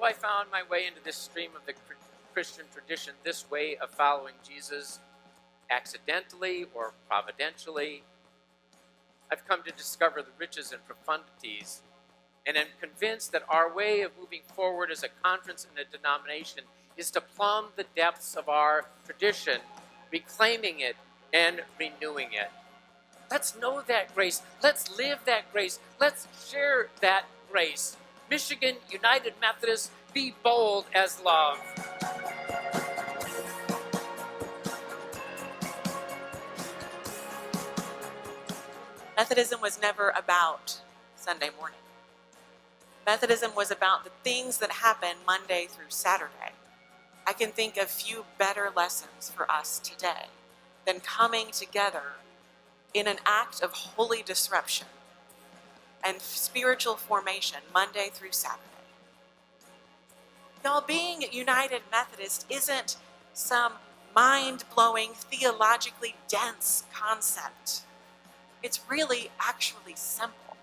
I found my way into this stream of the Christian tradition, this way of following Jesus, accidentally or providentially, I've come to discover the riches and profundities, and am convinced that our way of moving forward as a conference and a denomination is to plumb the depths of our tradition, reclaiming it and renewing it. Let's know that grace. Let's live that grace. Let's share that grace. Michigan United Methodist, be bold as love. Methodism was never about Sunday morning. Methodism was about the things that happen Monday through Saturday. I can think of few better lessons for us today than coming together in an act of holy disruption and spiritual formation Monday through Saturday. Y'all, being United Methodist isn't some mind-blowing, theologically dense concept. It's really actually simple.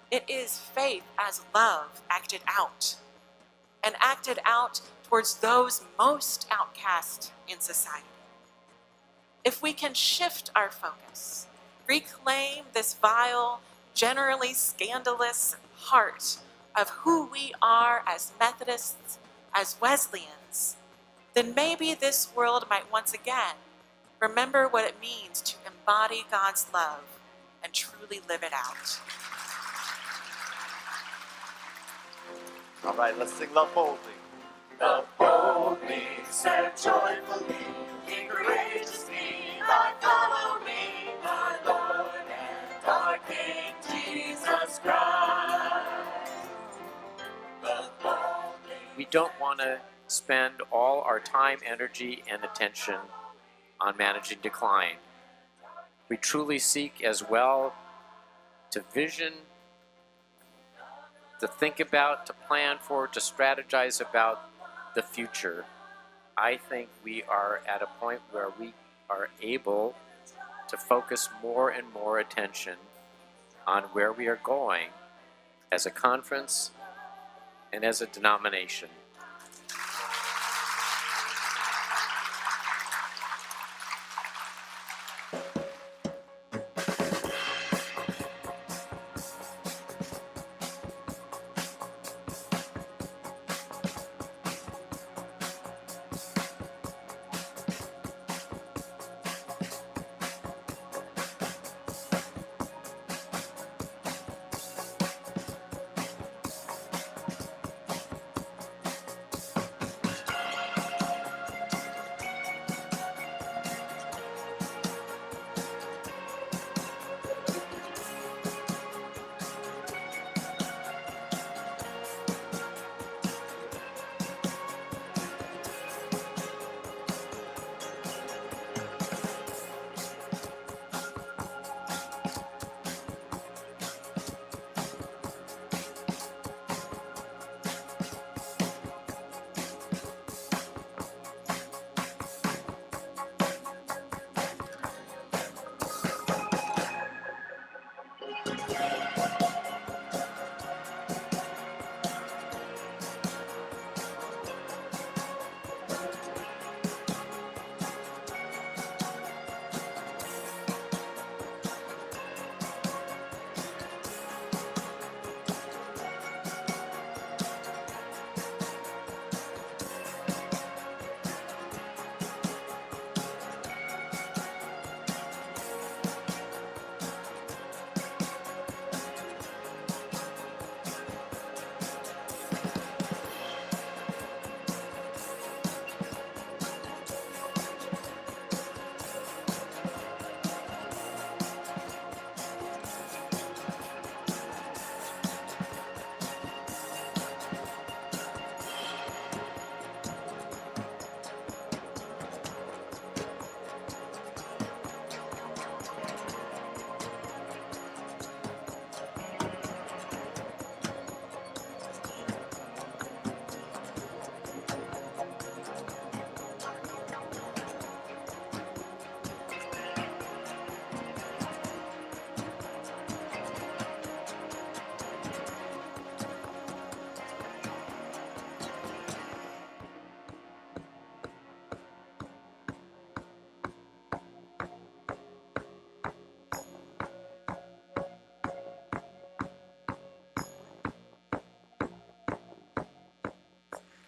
It is faith as love acted out, and acted out towards those most outcast in society. If we can shift our focus, reclaim this vile, generally scandalous heart of who we are as Methodists, as Wesleyans, then maybe this world might once again remember what it means to embody God's love and truly live it out. All right, let's sing Love Boldly. Love boldly, serve joyfully, be courageously, I follow me, my Lord and our King, Jesus Christ. Love boldly. We don't want to spend all our time, energy, and attention on managing decline. We truly seek as well to vision, to think about, to plan for, to strategize about the future. I think we are at a point where we are able to focus more and more attention on where we are going as a conference and as a denomination.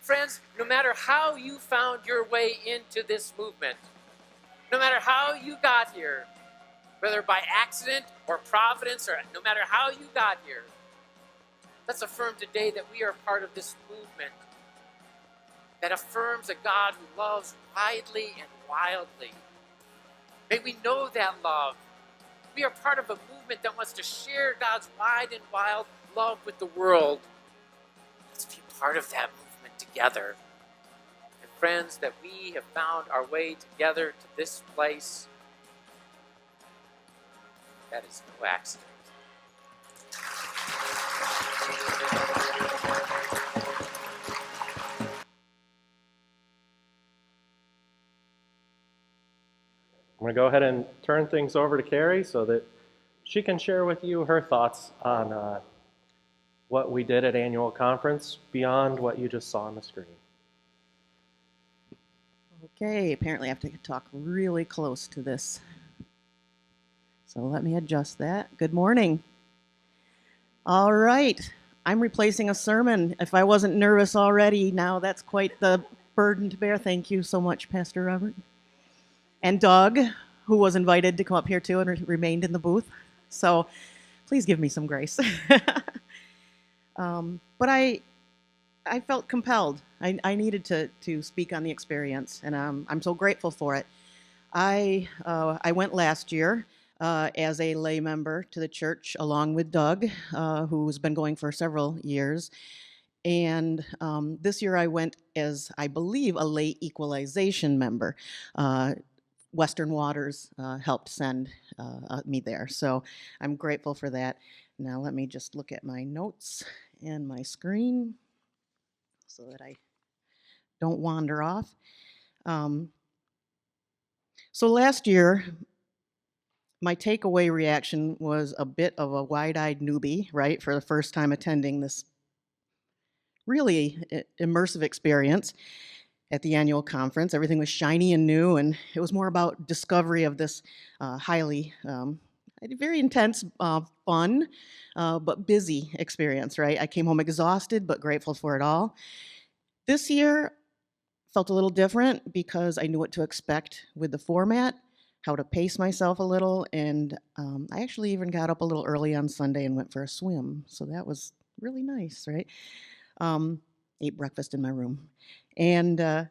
Friends, no matter how you found your way into this movement, no matter how you got here, whether by accident or providence, or no matter how you got here, let's affirm today that we are part of this movement that affirms a God who loves widely and wildly. May we know that love. We are part of a movement that wants to share God's wide and wild love with the world. Let's be part of that movement together. And friends, that we have found our way together to this place, that is no accident. I'm going to go ahead and turn things over to Carrie so that she can share with you her thoughts on what we did at annual conference beyond what you just saw on the screen. Okay, apparently I have to talk really close to this. So let me adjust that. Good morning. All right, I'm replacing a sermon. If I wasn't nervous already, now that's quite the burden to bear. Thank you so much, Pastor Robert. And Doug, who was invited to come up here too and remained in the booth. So please give me some grace. But I felt compelled. I needed to speak on the experience, and I'm so grateful for it. I went last year as a lay member to the church along with Doug, who's been going for several years. And this year I went as, I believe, a lay equalization member. Western Waters helped send me there. So I'm grateful for that. Now let me just look at my notes and my screen so that I don't wander off. So last year, my takeaway reaction was a bit of a wide-eyed newbie, right, for the first time attending this really immersive experience at the annual conference. Everything was shiny and new, and it was more about discovery of this highly, very intense, fun, but busy experience, right? I came home exhausted, but grateful for it all. This year felt a little different because I knew what to expect with the format, how to pace myself a little, and I actually even got up a little early on Sunday and went for a swim, so that was really nice, right? Ate breakfast in my room. And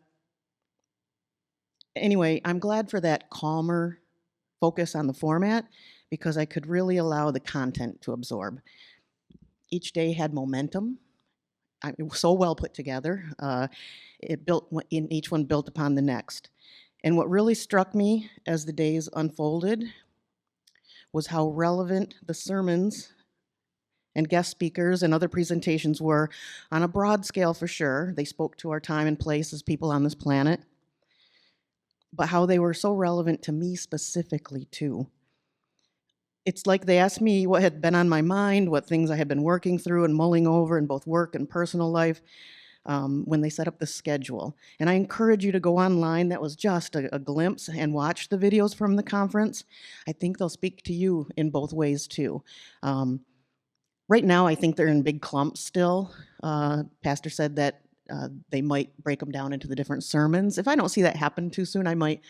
anyway, I'm glad for that calmer focus on the format because I could really allow the content to absorb. Each day had momentum. It was so well put together. Each one built upon the next. And what really struck me as the days unfolded was how relevant the sermons and guest speakers and other presentations were on a broad scale for sure. They spoke to our time and place as people on this planet, but how they were so relevant to me specifically too. It's like they asked me what had been on my mind, what things I had been working through and mulling over in both work and personal life when they set up the schedule. And I encourage you to go online. That was just a glimpse, and watch the videos from the conference. I think they'll speak to you in both ways too. Right now, I think they're in big clumps still. Pastor said that they might break them down into the different sermons. If I don't see that happen too soon, I might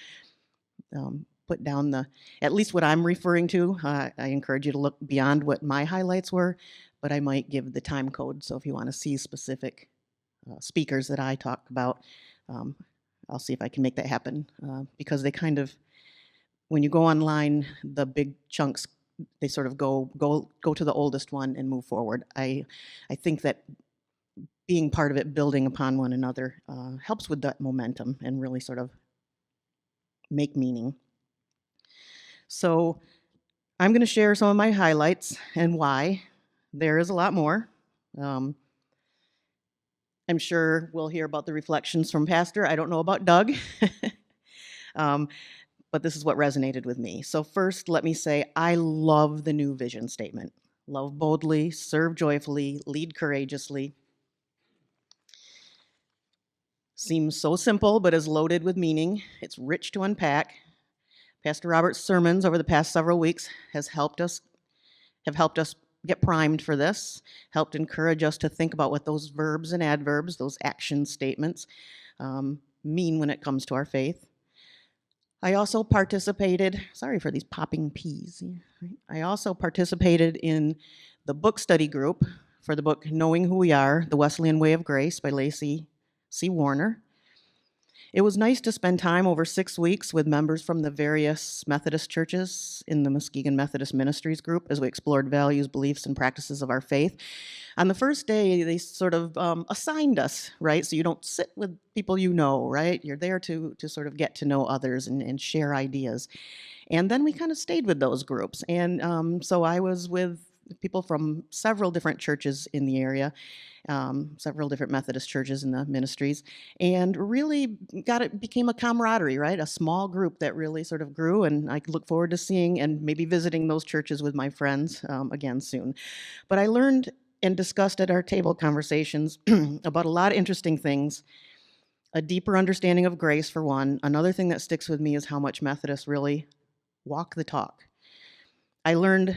put down at least what I'm referring to. I encourage you to look beyond what my highlights were, but I might give the time code. So if you want to see specific speakers that I talk about, I'll see if I can make that happen because they kind of, when you go online, the big chunks, they sort of go to the oldest one and move forward. I think that being part of it, building upon one another, helps with that momentum and really sort of make meaning. So I'm going to share some of my highlights and why. There is a lot more. I'm sure we'll hear about the reflections from Pastor. I don't know about Doug. But this is what resonated with me. So first, let me say, I love the new vision statement. Love boldly, serve joyfully, lead courageously. Seems so simple, but is loaded with meaning. It's rich to unpack. Pastor Robert's sermons over the past several weeks have helped us get primed for this, helped encourage us to think about what those verbs and adverbs, those action statements, mean when it comes to our faith. I also participated, sorry for these popping peas. I also participated in the book study group for the book Knowing Who We Are, The Wesleyan Way of Grace by Lacey C. Warner. It was nice to spend time over 6 weeks with members from the various Methodist churches in the Muskegon Methodist Ministries group as we explored values, beliefs, and practices of our faith. On the first day, they sort of assigned us, right? So you don't sit with people you know, right? You're there to sort of get to know others and share ideas. And then we kind of stayed with those groups. And so I was with people from several different churches in the area, several different Methodist churches in the ministries, and really became a camaraderie, right? A small group that really sort of grew, and I look forward to seeing and maybe visiting those churches with my friends again soon. But I learned and discussed at our table conversations about a lot of interesting things. A deeper understanding of grace, for one. Another thing that sticks with me is how much Methodists really walk the talk. I learned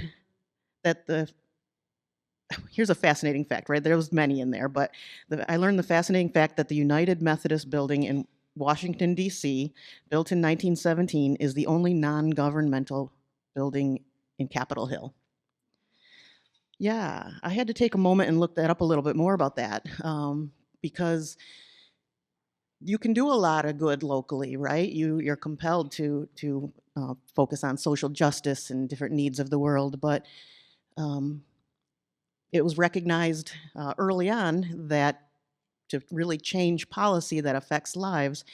that here's a fascinating fact, right? There was many in there, but I learned the fascinating fact that the United Methodist Building in Washington, D.C., built in 1917, is the only non-governmental building in Capitol Hill. Yeah, I had to take a moment and look that up a little bit more about that, because you can do a lot of good locally, right? You're compelled to focus on social justice and different needs of the world, but it was recognized early on that to really change policy that affects lives,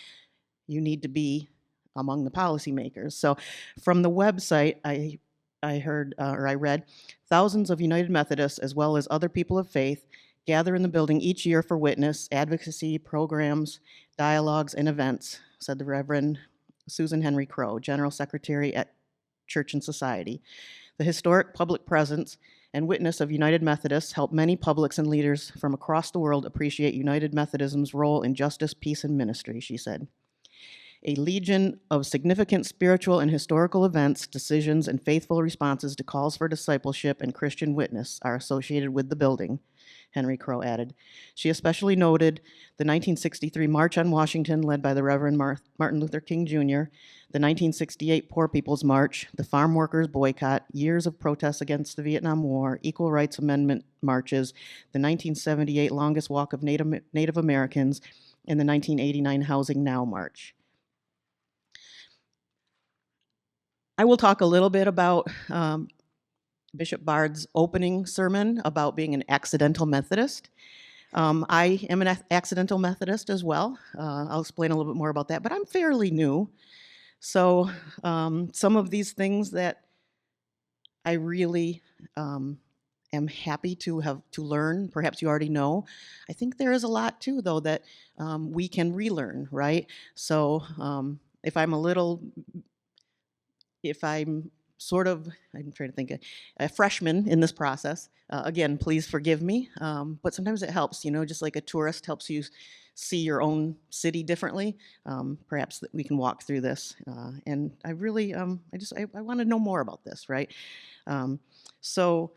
you need to be among the policymakers. So from the website, I heard or I read, thousands of United Methodists, as well as other people of faith, gather in the building each year for witness, advocacy, programs, dialogues, and events, said the Reverend Susan Henry Crow, General Secretary at Church and Society. The historic public presence and witness of United Methodists help many publics and leaders from across the world appreciate United Methodism's role in justice, peace, and ministry, she said. A legion of significant spiritual and historical events, decisions, and faithful responses to calls for discipleship and Christian witness are associated with the building, Henry Crow added. She especially noted the 1963 March on Washington led by the Reverend Martin Luther King Jr., the 1968 Poor People's March, the farm workers' boycott, years of protests against the Vietnam War, Equal Rights Amendment marches, the 1978 Longest Walk of Native Americans, and the 1989 Housing Now March. I will talk a little bit about Bishop Bard's opening sermon about being an accidental Methodist. I am an accidental Methodist as well. I'll explain a little bit more about that, but I'm fairly new. So some of these things that I really am happy to learn, perhaps you already know. I think there is a lot too, though, that we can relearn, right? So if I'm sort of, I'm trying to think, a freshman in this process, again, please forgive me, but sometimes it helps, just like a tourist helps you see your own city differently. Perhaps that we can walk through this. And I really, I want to know more about this, right? So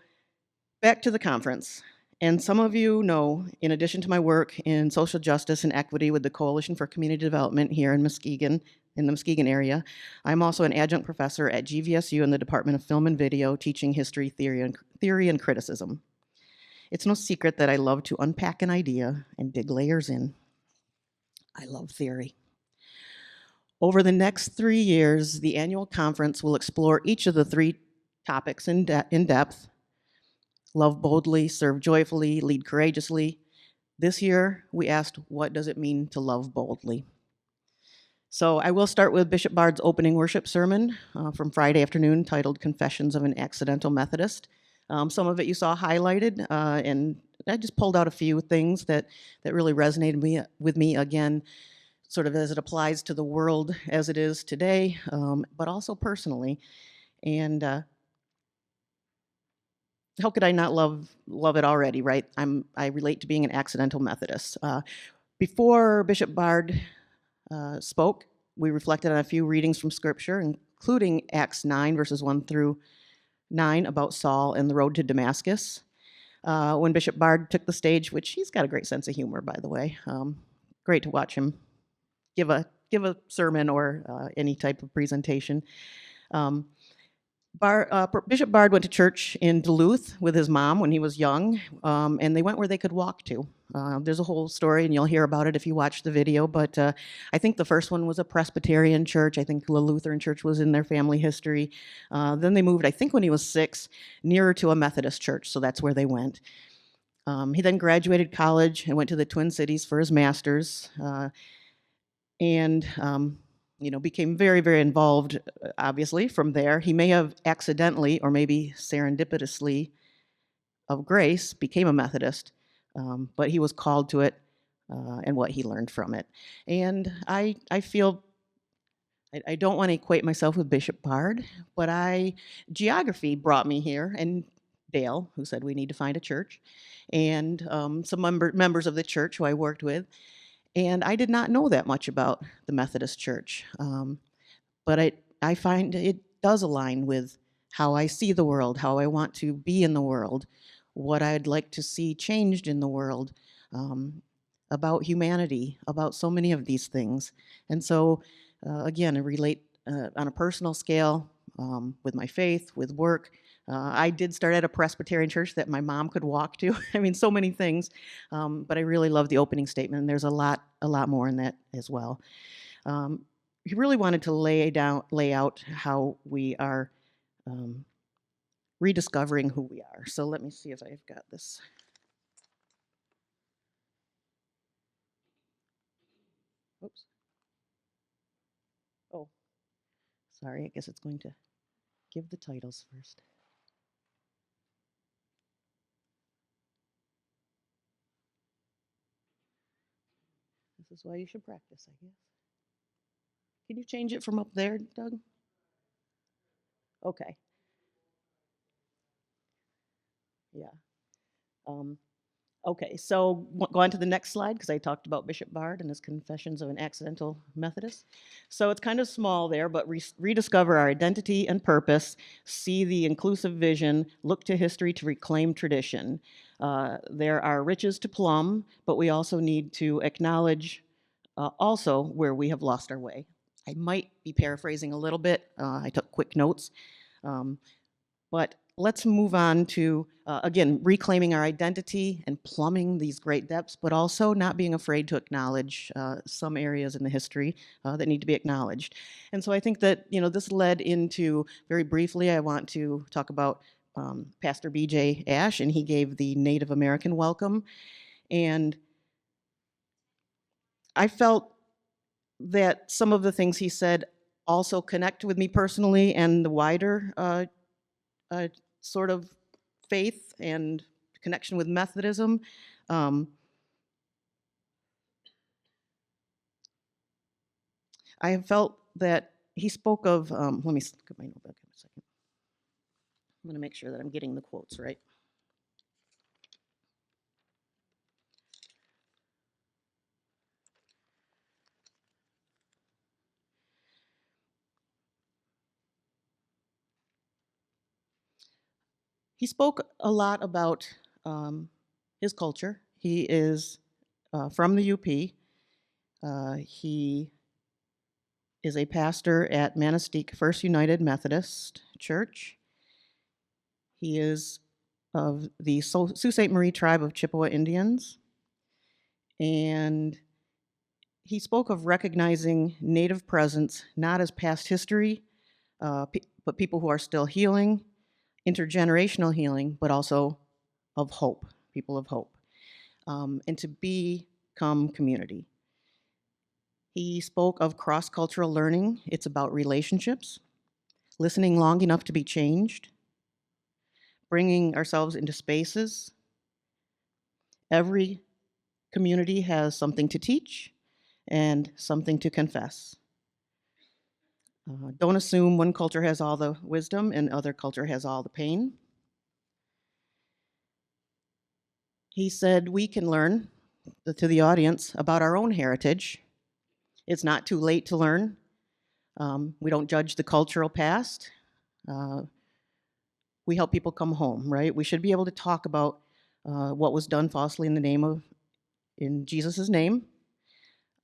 back to the conference. And some of you know, in addition to my work in social justice and equity with the Coalition for Community Development here in Muskegon, in the Muskegon area, I'm also an adjunct professor at GVSU in the Department of Film and Video, teaching history, theory, and criticism. It's no secret that I love to unpack an idea and dig layers in. I love theory. Over the next 3 years, the annual conference will explore each of the 3 topics in depth. Love boldly, serve joyfully, lead courageously. This year, we asked, what does it mean to love boldly? So I will start with Bishop Bard's opening worship sermon from Friday afternoon titled Confessions of an Accidental Methodist. Some of it you saw highlighted, and I just pulled out a few things that really resonated with me again, sort of as it applies to the world as it is today, but also personally. And how could I not love it already, right? I relate to being an accidental Methodist. Before Bishop Bard spoke, we reflected on a few readings from Scripture, including Acts 9, verses 1 through 9 about Saul and the road to Damascus. When Bishop Bard took the stage, which he's got a great sense of humor, by the way. Great to watch him give a sermon or any type of presentation. Bishop Bard went to church in Duluth with his mom when he was young, and they went where they could walk to. There's a whole story, and you'll hear about it if you watch the video, but I think the first one was a Presbyterian church. I think the Lutheran church was in their family history. Then they moved, I think when he was 6, nearer to a Methodist church, so that's where they went. He then graduated college and went to the Twin Cities for his master's, and became very, very involved, obviously, from there. He may have accidentally or maybe serendipitously of grace became a Methodist, but he was called to it and what he learned from it. And I feel, I don't want to equate myself with Bishop Bard, but geography brought me here, and Dale, who said we need to find a church, and some members of the church who I worked with. And I did not know that much about the Methodist Church, but I find it does align with how I see the world, how I want to be in the world, what I'd like to see changed in the world, about humanity, about so many of these things. And so, again, I relate on a personal scale with my faith, with work. I did start at a Presbyterian church that my mom could walk to. I mean, so many things, but I really love the opening statement, and there's a lot more in that as well. He really wanted to lay out how we are rediscovering who we are. So let me see if I've got this. Oops. Oh, sorry, I guess it's going to give the titles first. This is why you should practice, I guess. Can you change it from up there, Doug? Okay. Yeah. Okay, so go on to the next slide, because I talked about Bishop Bard and his Confessions of an Accidental Methodist. So it's kind of small there, but rediscover our identity and purpose, see the inclusive vision, look to history to reclaim tradition. There are riches to plumb, but we also need to acknowledge also where we have lost our way. I might be paraphrasing a little bit. I took quick notes. But let's move on to, again, reclaiming our identity and plumbing these great depths, but also not being afraid to acknowledge some areas in the history that need to be acknowledged. And so I think that, this led into, very briefly, I want to talk about Pastor B.J. Ash, and he gave the Native American welcome. And I felt that some of the things he said also connect with me personally and the wider sort of faith and connection with Methodism. I have felt that he spoke of, let me look at my notebook in a second. I'm going to make sure that I'm getting the quotes right. He spoke a lot about his culture. He is from the UP. He is a pastor at Manistee First United Methodist Church. He is of the Sault Ste. Marie tribe of Chippewa Indians. And he spoke of recognizing Native presence not as past history, but people who are still healing, intergenerational healing, but also of hope, people of hope, and to become community. He spoke of cross-cultural learning. It's about relationships, listening long enough to be changed, bringing ourselves into spaces. Every community has something to teach and something to confess. Don't assume one culture has all the wisdom and other culture has all the pain. He said we can learn, to the audience, about our own heritage. It's not too late to learn. We don't judge the cultural past. we help people come home, right? We should be able to talk about what was done falsely in Jesus' name.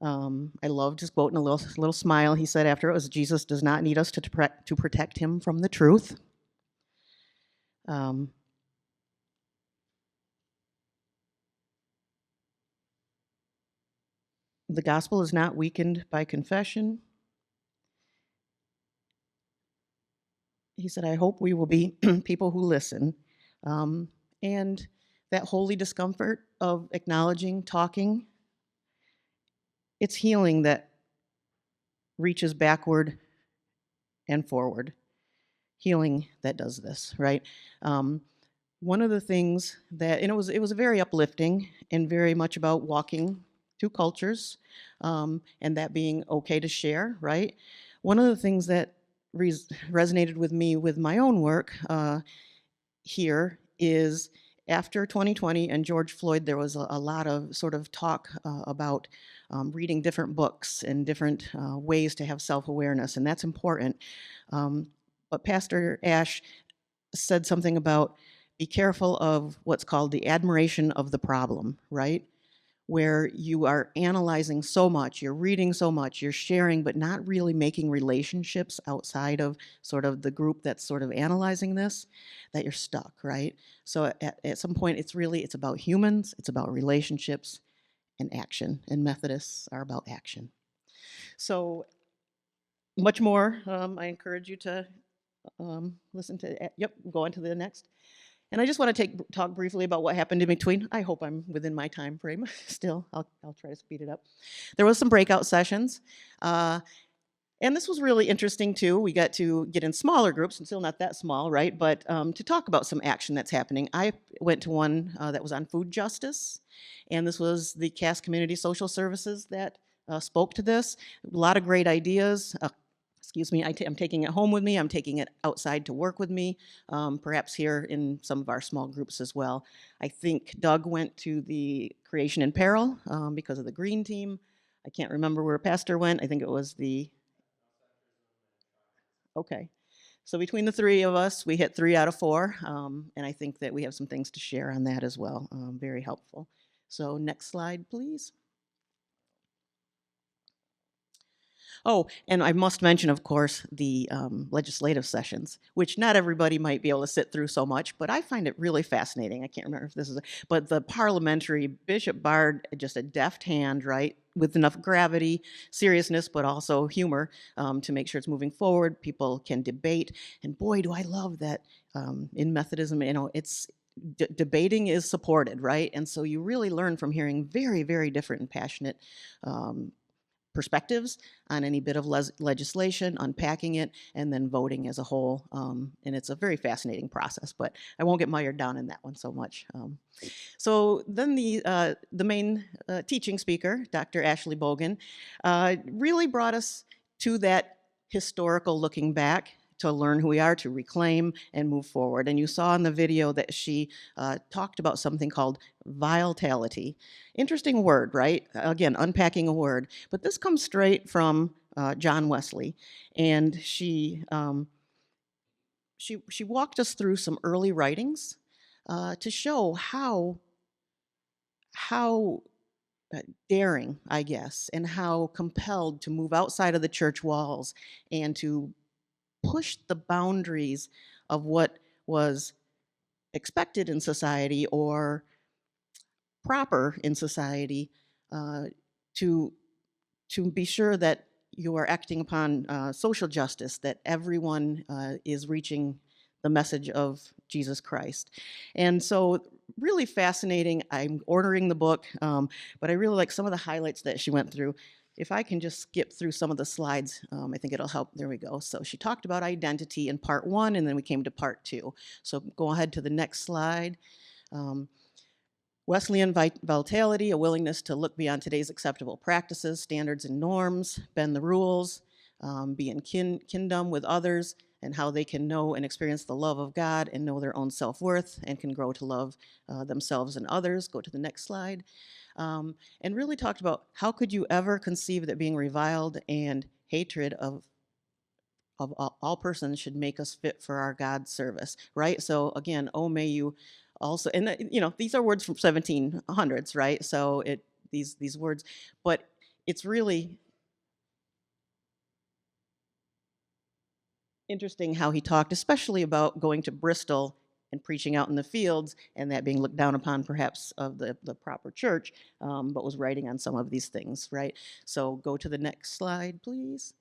I loved his quote and a little smile he said after it was, Jesus does not need us to protect him from the truth. Um, the gospel is not weakened by confession. He said, I hope we will be people who listen. And that holy discomfort of acknowledging, talking, it's healing that reaches backward and forward. Healing that does this, right? One of the things that, and it was very uplifting and very much about walking two cultures, and that being okay to share, right? One of the things that resonated with me with my own work here is after 2020 and George Floyd, there was a lot of sort of talk about reading different books and different ways to have self-awareness, and that's important. But Pastor Ash said something about be careful of what's called the admiration of the problem, right? Where you are analyzing so much, you're reading so much, you're sharing, but not really making relationships outside of sort of the group that's sort of analyzing this, that you're stuck, right? So at some point, it's about humans, it's about relationships and action, and Methodists are about action. So much more, I encourage you to listen to, go on to the next. And I just want to talk briefly about what happened in between. I hope I'm within my time frame still. I'll try to speed it up. There was some breakout sessions. And this was really interesting too. We got to get in smaller groups, and still not that small, right? But to talk about some action that's happening. I went to one that was on food justice. And this was the Cass Community Social Services that spoke to this. A lot of great ideas. Excuse me, I'm taking it home with me. I'm taking it outside to work with me, perhaps here in some of our small groups as well. I think Doug went to the Creation in Peril because of the green team. I can't remember where Pastor went. I think it was okay. So between the three of us, we hit 3 out of 4, and I think that we have some things to share on that as well. Very helpful. So next slide, please. Oh, and I must mention, of course, the legislative sessions, which not everybody might be able to sit through so much, but I find it really fascinating. I can't remember if this is, but the parliamentary, Bishop Bard, just a deft hand, right, with enough gravity, seriousness, but also humor to make sure it's moving forward. People can debate, and boy, do I love that in Methodism, it's debating is supported, right? And so you really learn from hearing very, very different and passionate perspectives on any bit of legislation, unpacking it, and then voting as a whole. And it's a very fascinating process, but I won't get mired down in that one so much. So then the main teaching speaker, Dr. Ashley Bogan, really brought us to that historical looking back to learn who we are, to reclaim and move forward. And you saw in the video that she talked about something called vitality. Interesting word, right? Again, unpacking a word. But this comes straight from John Wesley. And she walked us through some early writings to show how daring, I guess, and how compelled to move outside of the church walls and to push the boundaries of what was expected in society or proper in society to be sure that you are acting upon social justice, that everyone is reaching the message of Jesus Christ. And so really fascinating. I'm ordering the book, but I really like some of the highlights that she went through. If I can just skip through some of the slides, I think it'll help. There we go. So she talked about identity in part 1, and then we came to part 2. So go ahead to the next slide. Wesleyan vitality, a willingness to look beyond today's acceptable practices, standards, and norms, bend the rules, be in kingdom with others, and how they can know and experience the love of God and know their own self-worth and can grow to love themselves and others. Go to the next slide. And really talked about how could you ever conceive that being reviled and hatred of of all persons should make us fit for our God's service, right? So again, oh, may you also, and these are words from 1700s, right? So these words, but it's really interesting how he talked, especially about going to Bristol and preaching out in the fields, and that being looked down upon perhaps of the proper church, but was writing on some of these things, right? So go to the next slide, please.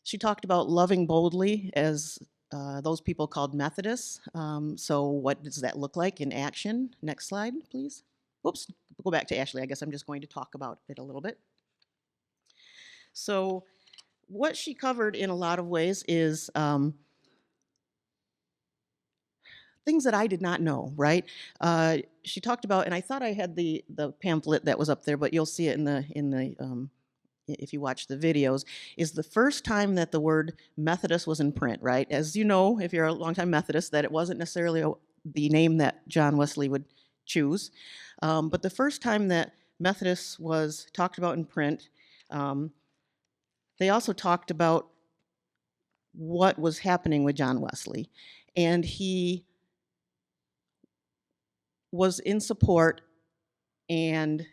She talked about loving boldly as those people called Methodists. So what does that look like in action? Next slide, please. Whoops, go back to Ashley. I guess I'm just going to talk about it a little bit. So what she covered in a lot of ways is things that I did not know, right? She talked about, and I thought I had the pamphlet that was up there, but you'll see it in the if you watch the videos, is the first time that the word Methodist was in print, right? As you know, if you're a longtime Methodist, that it wasn't necessarily the name that John Wesley would choose. But the first time that Methodist was talked about in print, they also talked about what was happening with John Wesley. And he was in support and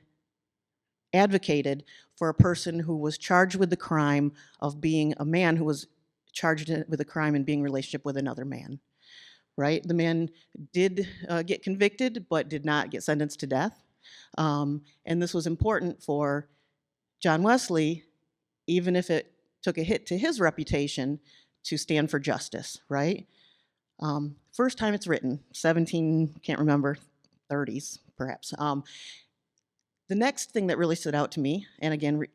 advocated for a person who was charged with the crime of being a man who was charged with a crime and being in relationship with another man, right? The man did get convicted, but did not get sentenced to death. And this was important for John Wesley, even if it took a hit to his reputation, to stand for justice, right? First time it's written, 17, can't remember, 30s perhaps. The next thing that really stood out to me, and again,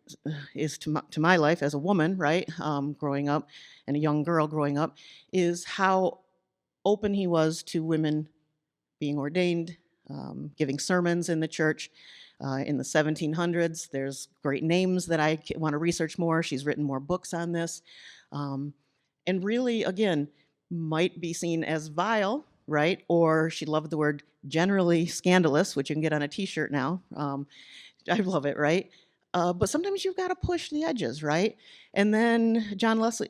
is to my life as a woman, right, growing up, and a young girl growing up, is how open he was to women being ordained, giving sermons in the church. In the 1700s, there's great names that I want to research more. She's written more books on this. And really, again, might be seen as vile, right? Or she loved the word generally scandalous, which you can get on a t-shirt now. I love it, right? But sometimes you've got to push the edges, right? And then John Wesley,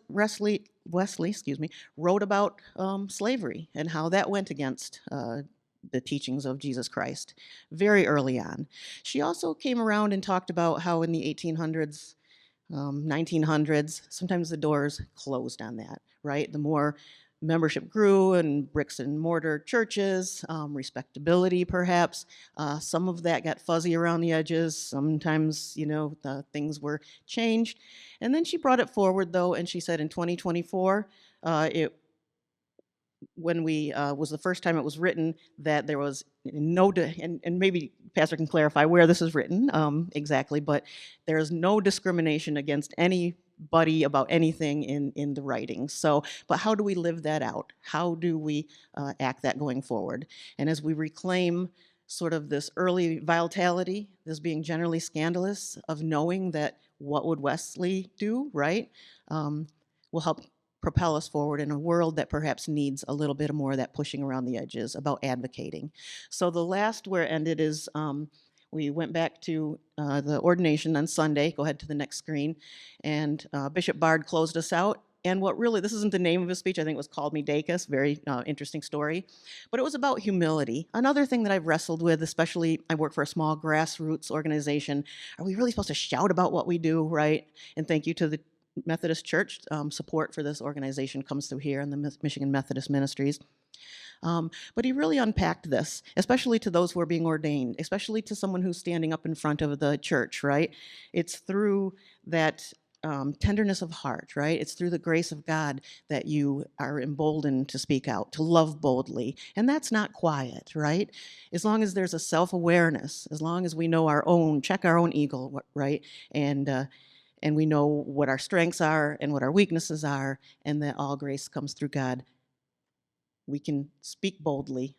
wrote about slavery and how that went against the teachings of Jesus Christ very early on. She also came around and talked about how in the 1800s, 1900s, sometimes the doors closed on that, right? The more membership grew and bricks and mortar churches, respectability perhaps. Some of that got fuzzy around the edges. Sometimes, the things were changed. And then she brought it forward though, and she said in 2024, when we was the first time it was written, that there was no, and maybe Pastor can clarify where this is written exactly, but there is no discrimination against anybody about anything in the writings. So, but how do we live that out? How do we act that going forward? And as we reclaim sort of this early vitality, this being generally scandalous, of knowing that what would Wesley do, right, will help propel us forward in a world that perhaps needs a little bit more of that pushing around the edges about advocating. So the last where it ended is we went back to the ordination on Sunday. Go ahead to the next screen. And Bishop Bard closed us out. And what really, this isn't the name of his speech, I think it was called Me Dacus, very interesting story. But it was about humility. Another thing that I've wrestled with, especially I work for a small grassroots organization, are we really supposed to shout about what we do, right? And thank you to the Methodist Church. Support for this organization comes through here in the Michigan Methodist Ministries. But he really unpacked this, especially to those who are being ordained, especially to someone who's standing up in front of the church, right? It's through that tenderness of heart, right? It's through the grace of God that you are emboldened to speak out, to love boldly. And that's not quiet, right? As long as there's a self-awareness, as long as we know our own, check our own ego, right? And we know what our strengths are and what our weaknesses are, and that all grace comes through God. We can speak boldly.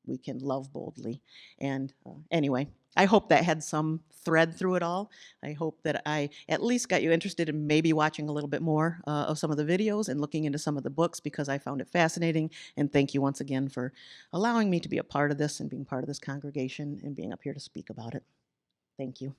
We can love boldly. And anyway, I hope that had some thread through it all. I hope that I at least got you interested in maybe watching a little bit more of some of the videos and looking into some of the books, because I found it fascinating. And thank you once again for allowing me to be a part of this and being part of this congregation and being up here to speak about it. Thank you.